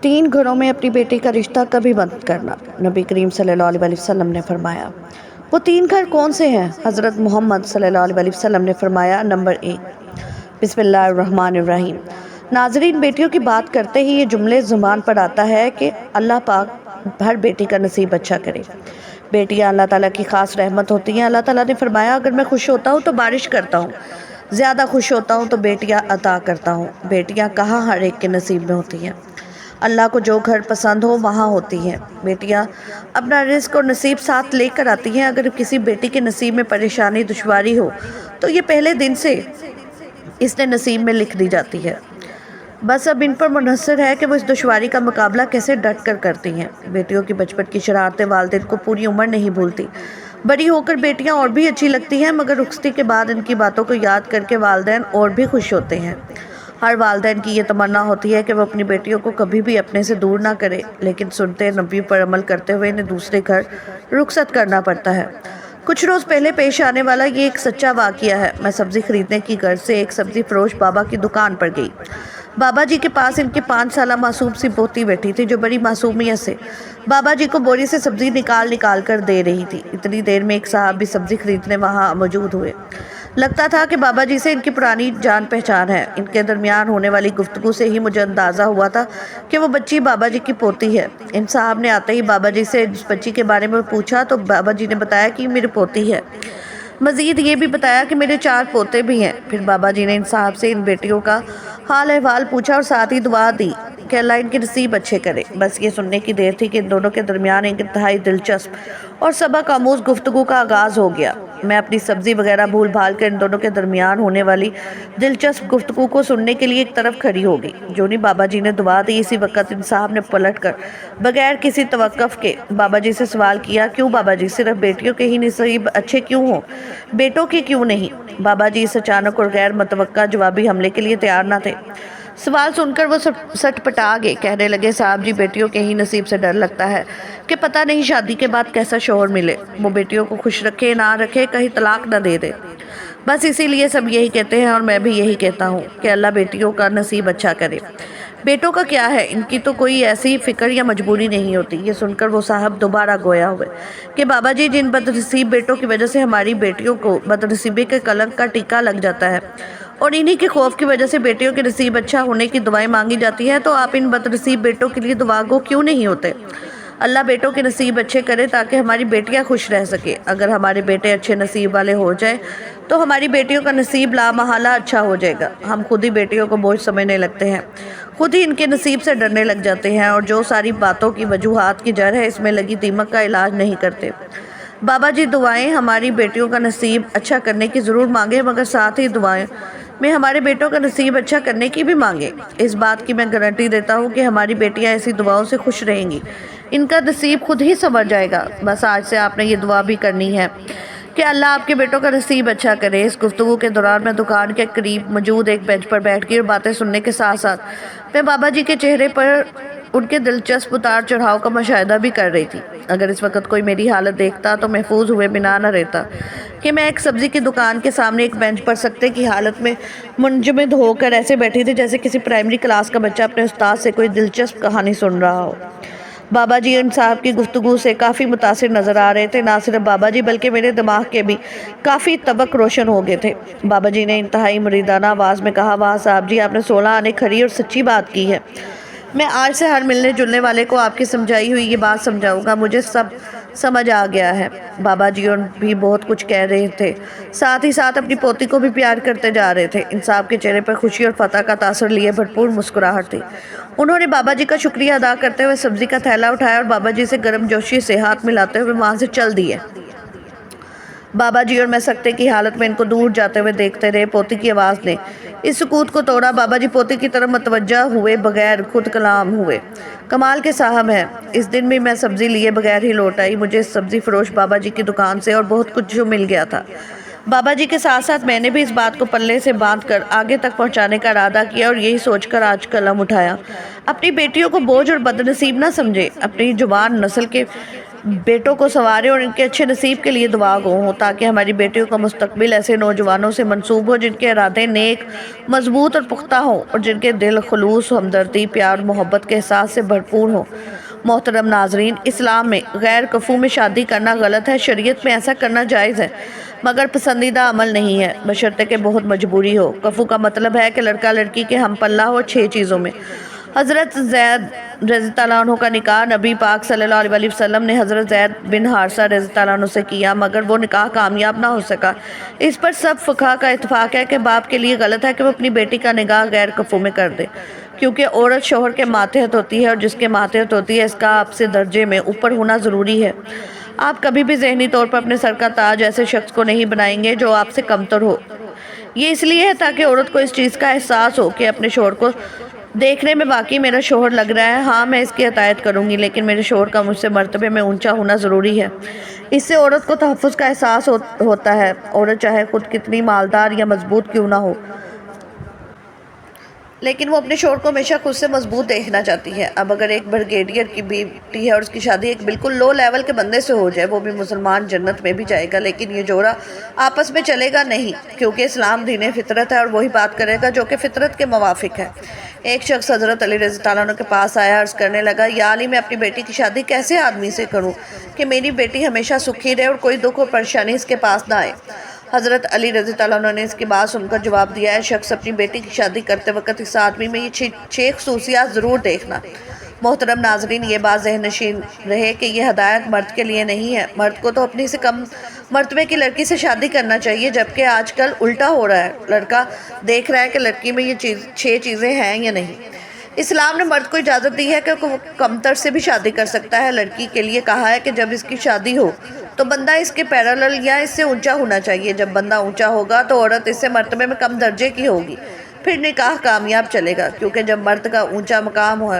तीन घरों में अपनी बेटी का रिश्ता कभी बंद करना। नबी करीम सल्लल्लाहु अलैहि वसल्लम ने फरमाया। वो तीन घर कौन से हैं? हज़रत मोहम्मद सल्लल्लाहु अलैहि वसल्लम ने फरमाया, नंबर 1, बिस्मिल्लाहिर्रहमानिर्रहीम। नाज़रीन, बेटियों की बात करते ही ये जुमले ज़ुबान पर आता है कि अल्लाह पाक हर बेटी का नसीब अच्छा करे। बेटियां अल्लाह ताला की ख़ास रहमत होती हैं। अल्लाह ताला ने फरमाया, अगर मैं खुश होता हूँ तो बारिश करता हूँ, ज़्यादा खुश होता हूँ तो बेटियां अता करता हूँ। बेटियां कहाँ हर एक के नसीब में होती हैं। अल्लाह को जो घर पसंद हो वहाँ होती हैं। बेटियां अपना रिस्क और नसीब साथ लेकर आती हैं। अगर किसी बेटी के नसीब में परेशानी दुश्वारी हो तो ये पहले दिन से इसने नसीब में लिख दी जाती है। बस अब इन पर मुनहसर है कि वो इस दुश्वारी का मुकाबला कैसे डट कर करती हैं। बेटियों की बचपन की शरारतें वालिदैन को पूरी उम्र नहीं भूलती। बड़ी होकर बेटियां और भी अच्छी लगती हैं, मगर रुखसती के बाद इनकी बातों को याद करके वालिदैन और भी खुश होते हैं। हर वालिदैन की ये तमन्ना होती है कि वो अपनी बेटियों को कभी भी अपने से दूर ना करे, लेकिन सुनते नबी पर अमल करते हुए इन्हें दूसरे घर रुखसत करना पड़ता है। कुछ रोज़ पहले पेश आने वाला ये एक सच्चा वाक़या है। मैं सब्ज़ी खरीदने की घर से एक सब्ज़ी फरोश बाबा की दुकान पर गई। बाबा जी के पास इनकी 5 साला मासूम सी पोती बैठी थी, जो बड़ी मासूमियत से बाबा जी को बोरी से सब्ज़ी निकाल कर दे रही थी। इतनी देर में एक साहब भी सब्ज़ी खरीदने वहाँ मौजूद हुए। लगता था कि बाबा जी से इनकी पुरानी जान पहचान है। इनके दरमियान होने वाली गुफ्तगू से ही मुझे अंदाज़ा हुआ था कि वो बच्ची बाबा जी की पोती है। इन साहब ने आते ही बाबा जी से इस बच्ची के बारे में पूछा तो बाबा जी ने बताया कि मेरी पोती है। मज़ीद ये भी बताया कि मेरे 4 पोते भी हैं। फिर बाबा जी ने इन साहब से इन बेटियों का हाल अहवाल पूछा और साथ ही दुआ दी कि अल्लाह इनके नसीब अच्छे करे। बस ये सुनने की देर थी कि इन दोनों के दरमियान एक इंतहाई दिलचस्प और सबक आमूज़ गुफ्तगू का आगाज़ हो गया। मैं अपनी सब्ज़ी वगैरह भूल भाल कर इन दोनों के दरमियान होने वाली दिलचस्प गुफ्तगू को सुनने के लिए एक तरफ खड़ी हो गई। जो नहीं बाबा जी ने दुआ दी, इसी वक्त इन साहब ने पलट कर बगैर किसी तवक्कुफ़ के बाबा जी से सवाल किया, क्यों बाबा जी, सिर्फ बेटियों के ही नसीब अच्छे क्यों हों, बेटों के क्यों नहीं? बाबा जी इस अचानक और गैर मुतवक्का जवाबी हमले के लिए तैयार न थे। सवाल सुनकर वो सटपटा गए। कहने लगे, साहब जी, बेटियों के ही नसीब से डर लगता है कि पता नहीं शादी के बाद कैसा शौहर मिले। वो बेटियों को खुश रखे ना रखे, कहीं तलाक न दे दे। बस इसीलिए सब यही कहते हैं और मैं भी यही कहता हूँ कि अल्लाह बेटियों का नसीब अच्छा करे। बेटों का क्या है, इनकी तो कोई ऐसी फ़िक्र या मजबूरी नहीं होती। ये सुनकर वो साहब दोबारा गोया हुए कि बाबा जी, जिन बदनसीब बेटों की वजह से हमारी बेटियों को बदनसीबी के कलंक का टीका लग जाता है और इन्हीं के खौफ की वजह से बेटियों के नसीब अच्छा होने की दुआएं मांगी जाती हैं, तो आप इन बदनसीब बेटों के लिए दुआ गो क्यों नहीं होते? अल्लाह बेटों के नसीब अच्छे करे ताकि हमारी बेटियां खुश रह सके। अगर हमारे बेटे अच्छे नसीब वाले हो जाए तो हमारी बेटियों का नसीब लामहला अच्छा हो जाएगा। हम खुद ही बेटियों को बोझ समझने लगते हैं, खुद ही इनके नसीब से डरने लग जाते हैं और जो सारी बातों की वजूहात की जड़ है, इसमें लगी दीमक का इलाज नहीं करते। बाबा जी, दुआएं हमारी बेटियों का नसीब अच्छा करने की ज़रूर मांगे, मगर साथ ही दुआएं में हमारे बेटों का नसीब अच्छा करने की भी मांगे। इस बात की मैं गारंटी देता हूँ कि हमारी बेटियाँ ऐसी दुआओं से खुश रहेंगी, इनका नसीब खुद ही संवर जाएगा। बस आज से आपने ये दुआ भी करनी है कि अल्लाह आपके बेटों का नसीब अच्छा करे। इस गुफ्तगू के दौरान मैं दुकान के करीब मौजूद एक बेंच पर बैठ गई और बातें सुनने के साथ साथ मैं बाबा जी के चेहरे पर उनके दिलचस्प उतार चढ़ाव का मुशाहिदा भी कर रही थी। अगर इस वक्त कोई मेरी हालत देखता तो महफूज हुए बिना न रहता कि मैं एक सब्ज़ी की दुकान के सामने एक बेंच पर सख्ते की हालत में मुंजमद होकर ऐसे बैठी थी जैसे किसी प्राइमरी क्लास का बच्चा अपने उस्ताद से कोई दिलचस्प कहानी सुन रहा हो। बाबा जी इन साहब की गुफ्तगू से काफ़ी मुतासिर नज़र आ रहे थे। ना सिर्फ बाबा जी बल्कि मेरे दिमाग के भी काफ़ी तबक रोशन हो गए थे। बाबा जी ने इंतहाई मुरीदाना आवाज़ में कहा, वाह साहब जी, आपने 16 आने खरी और सच्ची बात की है। मैं आज से हर मिलने जुलने वाले को आपकी समझाई हुई ये बात समझाऊंगा। मुझे सब समझ आ गया है। बाबा जी और भी बहुत कुछ कह रहे थे, साथ ही साथ अपनी पोती को भी प्यार करते जा रहे थे। इंसाफ के चेहरे पर खुशी और फतह का तासर लिए भरपूर मुस्कुराहट थी। उन्होंने बाबा जी का शुक्रिया अदा करते हुए सब्ज़ी का थैला उठाया और बाबा जी से गर्म जोशी से हाथ मिलाते हुए वहाँ से चल दिए। बाबा जी और मैं सख्ते की हालत में इनको दूर जाते हुए देखते रहे। पोती की आवाज़ ने इस सुकूत को तोड़ा। बाबा जी पोती की तरफ मतवज्जा हुए बगैर खुद कलाम हुए, कमाल के साहब हैं। इस दिन भी मैं सब्ज़ी लिए बगैर ही लौट आई। मुझे सब्ज़ी फरोश बाबा जी की दुकान से और बहुत कुछ जो मिल गया था। बाबा जी के साथ साथ मैंने भी इस बात को पल्ले से बांध कर आगे तक पहुंचाने का इरादा किया और यही सोचकर आज कलम उठाया, अपनी बेटियों को बोझ और बदनसीब ना समझे। अपनी जवान नस्ल के بیٹوں کو संवारे اور इनके अच्छे नसीब के लिए दुआ गो हो, ताकि हमारी बेटियों का मुस्तकबिल ऐसे नौजवानों से मंसूब हो जिनके इरादे नेक, मजबूत और पुख्ता हो और जिनके दिल खुलूस, हमदर्दी, प्यार, मोहब्बत के एहसास से भरपूर हो। मोहतरम नाजरीन, इस्लाम में गैर कफ़ू में शादी करना गलत है। शरीयत में ऐसा करना जायज़ है मगर पसंदीदा अमल नहीं है, बशर्ते कि बहुत मजबूरी हो। कफ़ू का मतलब है कि लड़का लड़की के हम पल्ला हो 6 चीज़ों में। हज़रत ज़ैद रज़ी अल्लाह अन्हु का निकाह नबी पाक सल्लल्लाहु अलैहि वसल्लम ने हज़रत ज़ैद बिन हारिसा रज़ी अल्लाह अन्हु से किया, मगर वो निकाह कामयाब ना हो सका। इस पर सब फ़ुक़हा का इत्फ़ाक़ है कि बाप के लिए गलत है कि वो अपनी बेटी का निकाह गैर कफ़ू में कर दे, क्योंकि औरत शौहर के मातहत होती है और जिसके मातहत होती है इसका आपसे दर्जे में ऊपर होना ज़रूरी है। आप कभी भी ज़हनी तौर पर अपने सर का ताज ऐसे शख्स को नहीं बनाएंगे जो आपसे कमतर हो। ये इसलिए है ताकि औरत को इस चीज़ का एहसास हो कि अपने शौहर को देखने में वाकई मेरा शौहर लग रहा है, हाँ मैं इसकी अतायत करूँगी, लेकिन मेरे शौहर का मुझसे मर्तबे में ऊंचा होना ज़रूरी है। इससे औरत को तहफ़्फ़ुज़ का एहसास होता है। औरत चाहे खुद कितनी मालदार या मजबूत क्यों ना हो, लेकिन वो अपने शौहर को हमेशा खुद से मजबूत देखना चाहती है। अब अगर एक ब्रिगेडियर की बेटी है और उसकी शादी एक बिल्कुल लो लेवल के बंदे से हो जाए, वो भी मुसलमान, जन्नत में भी जाएगा, लेकिन ये जोड़ा आपस में चलेगा नहीं, क्योंकि इस्लाम दीन फितरत है और वही बात करेगा जो कि फितरत के मुवाफिक है। एक शख्स हज़रत अली रज़ी अल्लाह अन्हु के पास आया, अर्ज़ करने लगा, या अली, मैं अपनी बेटी की शादी कैसे आदमी से करूँ कि मेरी बेटी हमेशा सुखी रहे और कोई दुख और परेशानी इसके पास ना आए। हज़रत अली रज़ी अल्लाह अन्हु ने इसकी बात सुनकर जवाब दिया है, शख्स अपनी बेटी की शादी करते वक्त इस आदमी में ये 6 खसूसियात ज़रूर देखना। मोहतरम नाजरीन, ये बात ज़हन नशीन रहे कि ये हदायत मर्द के लिए नहीं है। मर्द को तो अपनी से कम मर्तबे की लड़की से शादी करना चाहिए, जबकि आजकल उल्टा हो रहा है। लड़का देख रहा है कि लड़की में ये 6 चीज़ें हैं या नहीं। इस्लाम ने मर्द को इजाज़त दी है कि वो कमतर से भी शादी कर सकता है। लड़की के लिए कहा है कि जब इसकी शादी हो तो बंदा इसके पैरेलल या इससे ऊंचा होना चाहिए। जब बंदा ऊंचा होगा तो औरत इससे मर्तबे में कम दर्जे की होगी, फिर निकाह कामयाब चलेगा, क्योंकि जब मर्द का ऊंचा मकाम हो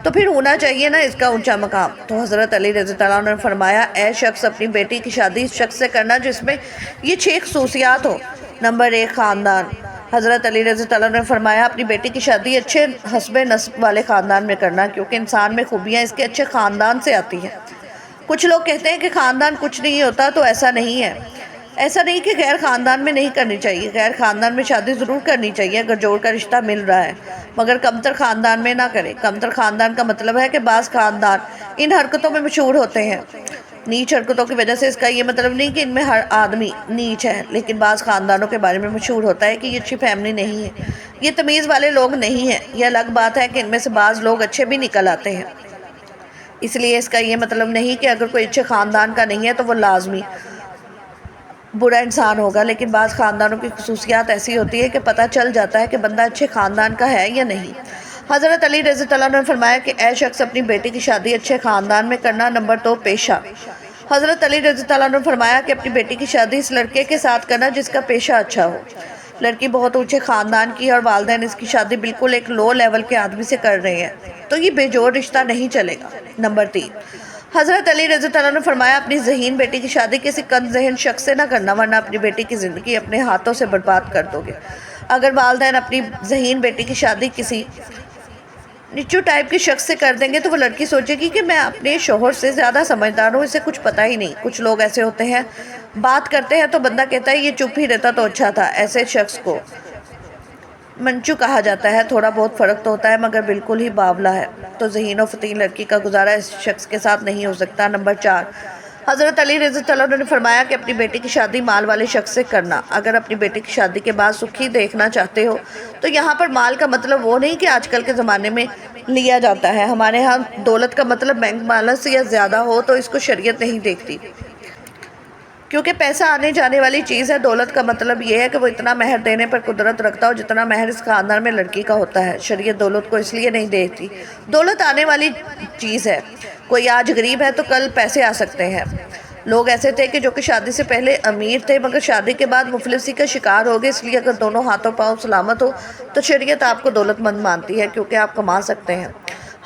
तो फिर होना चाहिए ना इसका ऊंचा मकाम। तो हज़रत अली रज़ी अल्लाह अन्हु ने फरमाया, ऐ शख्स, अपनी बेटी की शादी इस शख्स से करना जिसमें ये 6 खसूसियात हो। नंबर 1, ख़ानदान। हज़रत अली रज़ी अल्लाह अन्हु ने फरमाया, अपनी बेटी की शादी अच्छे हस्बे नस्ब वाले ख़ानदान में करना, क्योंकि इंसान में खूबियाँ इसके अच्छे ख़ानदान से आती हैं। कुछ लोग कहते हैं कि ख़ानदान कुछ नहीं होता, तो ऐसा नहीं है। ऐसा नहीं कि गैर ख़ानदान में नहीं करनी चाहिए, गैर ख़ानदान में शादी ज़रूर करनी चाहिए अगर जोड़ का रिश्ता मिल रहा है, मगर कमतर ख़ानदान में ना करें। कमतर ख़ानदान का मतलब है कि बाज़ ख़ानदान इन हरकतों में मशहूर होते हैं। नीच हरकतों की वजह से इसका ये मतलब नहीं कि इनमें हर आदमी नीच है, लेकिन बाज़ ख़ानदानों के बारे में मशहूर होता है कि ये अच्छी फैमिली नहीं है, ये तमीज़ वाले लोग नहीं हैं। यह अलग बात है कि इनमें से बाज़ लोग अच्छे भी निकल आते हैं। इसलिए इसका ये मतलब नहीं कि अगर कोई अच्छे ख़ानदान का नहीं है तो वो लाजमी बुरा इंसान होगा, लेकिन बाज़ ख़ानदानों की खसूसियात ऐसी होती है कि पता चल जाता है कि बंदा अच्छे ख़ानदान का है या नहीं। हज़रत अली रज़ी अल्लाह अन्हु ने फरमाया कि ऐ शख्स, अपनी बेटी की शादी अच्छे ख़ानदान में करना। नंबर 2, पेशा। हज़रत अली रज़ी अल्लाह अन्हु ने फरमाया कि अपनी बेटी की शादी इस लड़के के साथ करना जिसका पेशा अच्छा हो। लड़की बहुत ऊंचे ख़ानदान की है और वालिदैन इसकी शादी बिल्कुल एक लो लेवल के आदमी से कर रहे हैं, तो ये बेजोड़ रिश्ता नहीं चलेगा। नंबर 3, हज़रत अली रज़ी अल्लाह अन्हु ने फरमाया, अपनी ज़हीन बेटी की शादी किसी कम ज़हन शख्स से ना करना, वरना अपनी बेटी की ज़िंदगी अपने हाथों से बर्बाद कर दोगे। अगर वालिदैन अपनी ज़हीन बेटी की शादी किसी नीचू टाइप के शख्स से कर देंगे तो वो लड़की सोचेगी कि मैं अपने शौहर से ज़्यादा समझदार हूँ, इसे कुछ पता ही नहीं। कुछ लोग ऐसे होते हैं, बात करते हैं तो बंदा कहता है ये चुप ही रहता तो अच्छा था। ऐसे शख्स को मंचू कहा जाता है। थोड़ा बहुत फ़र्क तो होता है मगर बिल्कुल ही बावला है। तो ज़हीन और फ़तीन लड़की का गुजारा इस शख्स के साथ नहीं हो सकता। नंबर 4, हज़रत अली रज़ी अल्लाह अन्हु ने फरमाया कि अपनी बेटी की शादी माल वाले शख्स से करना। अगर अपनी बेटी की शादी के बाद सुखी देखना चाहते हो तो यहाँ पर माल का मतलब वो नहीं कि आजकल के ज़माने में लिया जाता है। हमारे यहाँ दौलत का मतलब बैंक बैलेंस या ज़्यादा हो तो इसको शरीयत नहीं देखती, क्योंकि पैसा आने जाने वाली चीज़ है। दौलत का मतलब ये है कि वो इतना महर देने पर कुदरत रखता हो जितना महर इस ख़ानदान में लड़की का होता है। शरीयत दौलत को इसलिए नहीं देखती। दौलत आने वाली चीज़ है। कोई आज गरीब है तो कल पैसे आ सकते हैं। लोग ऐसे थे कि जो कि शादी से पहले अमीर थे मगर शादी के बाद मुफलिसी का शिकार हो गए। इसलिए अगर दोनों हाथों पाँव सलामत हो तो शरीयत आपको दौलतमंद मानती है, क्योंकि आप कमा सकते हैं।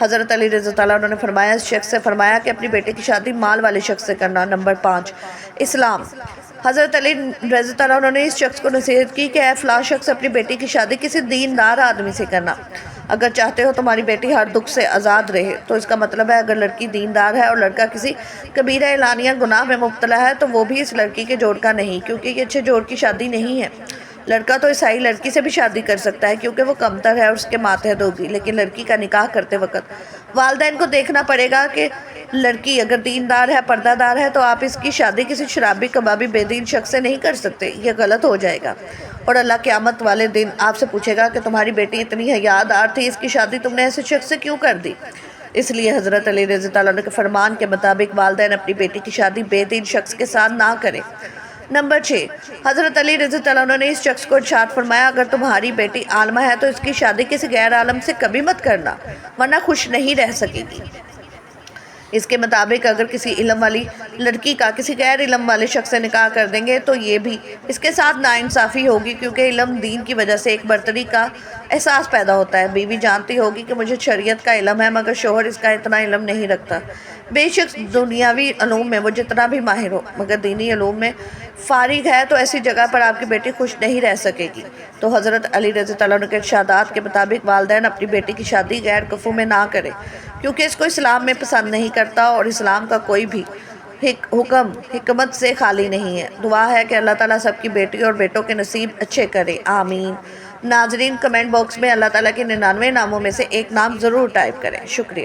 हज़रत अली रज़ी अल्लाह अन्हु ने फरमाया, इस शख्स से फरमाया कि अपनी बेटी की शादी माल वाले शख्स से करना। नंबर 5, इस्लाम। हज़रत अली रज़ी अल्लाह अन्हु ने इस शख्स को नसीहत की कि ऐ फ़लाँ शख्स, अपनी बेटी की शादी किसी दीनदार आदमी से करना। اگر چاہتے ہو تمہاری بیٹی ہر دکھ سے آزاد رہے تو اس کا مطلب ہے اگر لڑکی دیندار ہے اور لڑکا کسی کبیرہ اعلانیہ گناہ میں مبتلا ہے تو وہ بھی اس لڑکی کے جوڑ کا نہیں، کیونکہ یہ اچھے جوڑ کی شادی نہیں ہے۔ لڑکا تو عیسائی لڑکی سے بھی شادی کر سکتا ہے کیونکہ وہ کمتر ہے اور اس کے ماتحت ہوگی، لیکن لڑکی کا نکاح کرتے وقت والدین کو دیکھنا پڑے گا کہ لڑکی اگر دیندار ہے، پردہ دار ہے، تو آپ اس کی شادی کسی شرابی کبابی بے دین شخص سے نہیں کر سکتے، یہ غلط ہو جائے گا، اور اللہ قیامت والے دن آپ سے پوچھے گا کہ تمہاری بیٹی اتنی حیادار تھی، اس کی شادی تم نے ایسے شخص سے کیوں کر دی؟ اس لیے حضرت علی رضی اللہ عنہ کے فرمان کے مطابق والدین اپنی بیٹی کی شادی بے دین شخص کے ساتھ نہ کریں۔ نمبر 6، حضرت علی رضی اللہ عنہ نے اس شخص کو ارشاد فرمایا اگر تمہاری بیٹی عالمہ ہے تو اس کی شادی کسی غیر عالم سے کبھی مت کرنا، ورنہ خوش نہیں رہ سکے گی۔ اس کے مطابق اگر کسی علم والی لڑکی کا کسی غیر علم والے شخص سے نکاح کر دیں گے تو یہ بھی اس کے ساتھ ناانصافی ہوگی، کیونکہ علم دین کی وجہ سے ایک برتری کا احساس پیدا ہوتا ہے۔ بیوی جانتی ہوگی کہ مجھے شریعت کا علم ہے مگر شوہر اس کا اتنا علم نہیں رکھتا، بے شک دنیاوی علوم میں وہ جتنا بھی ماہر ہو مگر دینی علوم میں فارغ ہے، تو ایسی جگہ پر آپ کی بیٹی خوش نہیں رہ سکے گی۔ تو حضرت علی رضی اللہ عنہ کے ارشادات کے مطابق والدین اپنی بیٹی کی شادی غیر کفو میں نہ کریں، کیونکہ اس کو اسلام میں پسند نہیں کرتا اور اسلام کا کوئی بھی حکم حکمت سے خالی نہیں ہے۔ دعا ہے کہ اللہ تعالیٰ سب کی بیٹی اور بیٹوں کے نصیب اچھے کرے، آمین۔ ناظرین، کمنٹ باکس میں اللہ تعالیٰ کے 99 ناموں میں سے ایک نام ضرور ٹائپ کریں۔ شکریہ۔